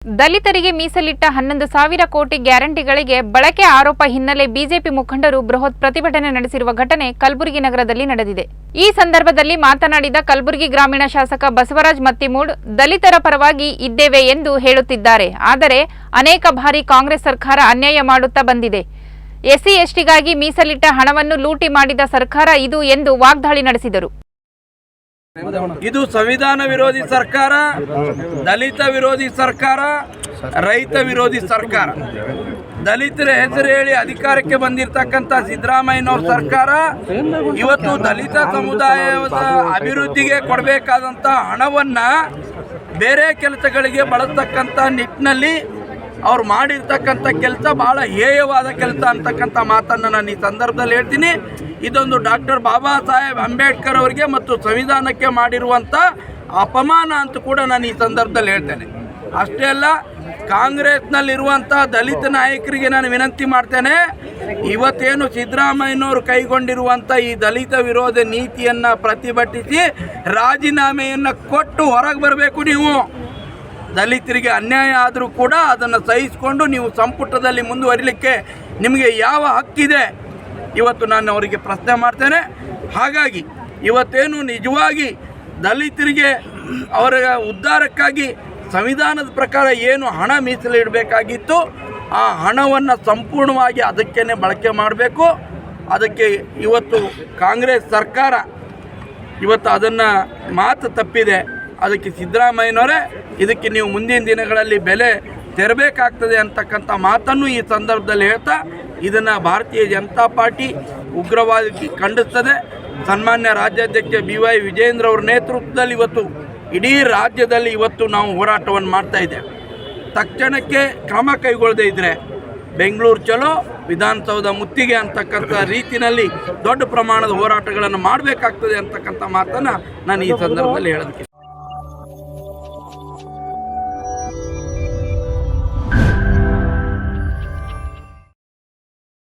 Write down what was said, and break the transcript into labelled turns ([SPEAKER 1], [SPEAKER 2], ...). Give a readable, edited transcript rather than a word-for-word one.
[SPEAKER 1] ದಲಿತರಿಗೆ ಮೀಸಲಿಟ್ಟ 11,000 ಕೋಟಿ ಗ್ಯಾರಂಟಿಗಳಿಗೆ ಬಳಕೆ ಆರೋಪ ಹಿನ್ನೆಲೆ ಬಿಜೆಪಿ ಮುಖಂಡರು ಬೃಹತ್ ಪ್ರತಿಭಟನೆ ನಡೆಸಿರುವ ಘಟನೆ ಕಲಬುರಗಿ ನಗರದಲ್ಲಿ ನಡೆದಿದೆ. ಈ ಸಂದರ್ಭದಲ್ಲಿ ಮಾತನಾಡಿದ ಕಲಬುರಗಿ ಗ್ರಾಮೀಣ ಶಾಸಕ ಬಸವರಾಜ ಮತ್ತಿಮೂಡ್, ದಲಿತರ ಪರವಾಗಿ ಇದ್ದೇವೆ ಎಂದು ಹೇಳುತ್ತಿದ್ದಾರೆ. ಆದರೆ ಅನೇಕ ಬಾರಿ ಕಾಂಗ್ರೆಸ್ ಸರ್ಕಾರ ಅನ್ಯಾಯ ಮಾಡುತ್ತಾ ಬಂದಿದೆ. ಎಸ್ಸಿ ಎಸ್ಟಿಗಾಗಿ ಮೀಸಲಿಟ್ಟ ಹಣವನ್ನು ಲೂಟಿ ಮಾಡಿದ ಸರ್ಕಾರ ಇದು ಎಂದು ವಾಗ್ದಾಳಿ ನಡೆಸಿದರು.
[SPEAKER 2] ಇದು ಸಂವಿಧಾನ ವಿರೋಧಿ ಸರ್ಕಾರ, ದಲಿತ ವಿರೋಧಿ ಸರ್ಕಾರ, ರೈತ ವಿರೋಧಿ ಸರ್ಕಾರ. ದಲಿತರ ಹೆಸರು ಹೇಳಿ ಅಧಿಕಾರಕ್ಕೆ ಬಂದಿರತಕ್ಕಂಥ ಸಿದ್ದರಾಮಯ್ಯನವರ ಸರ್ಕಾರ ಇವತ್ತು ದಲಿತ ಸಮುದಾಯದ ಅಭಿವೃದ್ಧಿಗೆ ಕೊಡಬೇಕಾದಂಥ ಹಣವನ್ನು ಬೇರೆ ಕೆಲಸಗಳಿಗೆ ಬಳಸ್ತಕ್ಕಂಥ ನಿಟ್ಟಿನಲ್ಲಿ ಅವ್ರು ಮಾಡಿರ್ತಕ್ಕಂಥ ಕೆಲಸ ಭಾಳ ಹೇಯವಾದ ಕೆಲಸ ಅಂತಕ್ಕಂಥ ಮಾತನ್ನು ನಾನು ಈ ಸಂದರ್ಭದಲ್ಲಿ ಹೇಳ್ತೀನಿ. ಇದೊಂದು ಡಾಕ್ಟರ್ ಬಾಬಾ ಸಾಹೇಬ್ ಅಂಬೇಡ್ಕರ್ ಅವರಿಗೆ ಮತ್ತು ಸಂವಿಧಾನಕ್ಕೆ ಮಾಡಿರುವಂಥ ಅಪಮಾನ ಅಂತ ಕೂಡ ನಾನು ಈ ಸಂದರ್ಭದಲ್ಲಿ ಹೇಳ್ತೇನೆ. ಅಷ್ಟೇ ಅಲ್ಲ, ಕಾಂಗ್ರೆಸ್ನಲ್ಲಿರುವಂಥ ದಲಿತ ನಾಯಕರಿಗೆ ನಾನು ವಿನಂತಿ ಮಾಡ್ತೇನೆ, ಇವತ್ತೇನು ಸಿದ್ದರಾಮಯ್ಯನವರು ಕೈಗೊಂಡಿರುವಂಥ ಈ ದಲಿತ ವಿರೋಧ ನೀತಿಯನ್ನು ಪ್ರತಿಭಟಿಸಿ ರಾಜೀನಾಮೆಯನ್ನು ಕೊಟ್ಟು ಹೊರಗೆ ಬರಬೇಕು. ನೀವು ದಲಿತರಿಗೆ ಅನ್ಯಾಯ ಆದರೂ ಕೂಡ ಅದನ್ನು ಸಹಿಸಿಕೊಂಡು ನೀವು ಸಂಪುಟದಲ್ಲಿ ಮುಂದುವರಿಲಿಕ್ಕೆ ನಿಮಗೆ ಯಾವ ಹಕ್ಕಿದೆ ಇವತ್ತು ನಾನು ಅವರಿಗೆ ಪ್ರಶ್ನೆ ಮಾಡ್ತೇನೆ. ಹಾಗಾಗಿ ಇವತ್ತೇನು ನಿಜವಾಗಿ ದಲಿತರಿಗೆ ಅವರ ಉದ್ಧಾರಕ್ಕಾಗಿ ಸಂವಿಧಾನದ ಪ್ರಕಾರ ಏನು ಹಣ ಮೀಸಲಿಡಬೇಕಾಗಿತ್ತು ಆ ಹಣವನ್ನು ಸಂಪೂರ್ಣವಾಗಿ ಅದಕ್ಕೇ ಬಳಕೆ ಮಾಡಬೇಕು. ಅದಕ್ಕೆ ಇವತ್ತು ಕಾಂಗ್ರೆಸ್ ಸರ್ಕಾರ ಇವತ್ತು ಅದನ್ನು ಮಾತು ತಪ್ಪಿದೆ. ಅದಕ್ಕೆ ಸಿದ್ದರಾಮಯ್ಯನವರೇ ಇದಕ್ಕೆ ನೀವು ಮುಂದಿನ ದಿನಗಳಲ್ಲಿ ಬೆಲೆ ತೆರಬೇಕಾಗ್ತದೆ ಅಂತಕ್ಕಂಥ ಮಾತನ್ನು ಈ ಸಂದರ್ಭದಲ್ಲಿ ಹೇಳ್ತಾ ಇದನ್ನು ಭಾರತೀಯ ಜನತಾ ಪಾರ್ಟಿ ಉಗ್ರವಾದಕ್ಕೆ ಖಂಡಿಸ್ತದೆ. ಸನ್ಮಾನ್ಯ ರಾಜ್ಯಾಧ್ಯಕ್ಷ BY ವಿಜಯೇಂದ್ರ ಅವರ ನೇತೃತ್ವದಲ್ಲಿ ಇವತ್ತು ಇಡೀ ರಾಜ್ಯದಲ್ಲಿ ಇವತ್ತು ನಾವು ಹೋರಾಟವನ್ನು ಮಾಡ್ತಾ ಇದ್ದೇವೆ. ತಕ್ಷಣಕ್ಕೆ ಕ್ರಮ ಕೈಗೊಳ್ಳದೇ ಇದ್ದರೆ ಬೆಂಗಳೂರು ಚಲೋ ವಿಧಾನಸೌಧ ಮುತ್ತಿಗೆ ಅಂತಕ್ಕಂಥ ರೀತಿಯಲ್ಲಿ ದೊಡ್ಡ ಪ್ರಮಾಣದ ಹೋರಾಟಗಳನ್ನು ಮಾಡಬೇಕಾಗ್ತದೆ ಅಂತಕ್ಕಂಥ ಮಾತನ್ನು ನಾನು ಈ ಸಂದರ್ಭದಲ್ಲಿ ಹೇಳೋದಕ್ಕೆ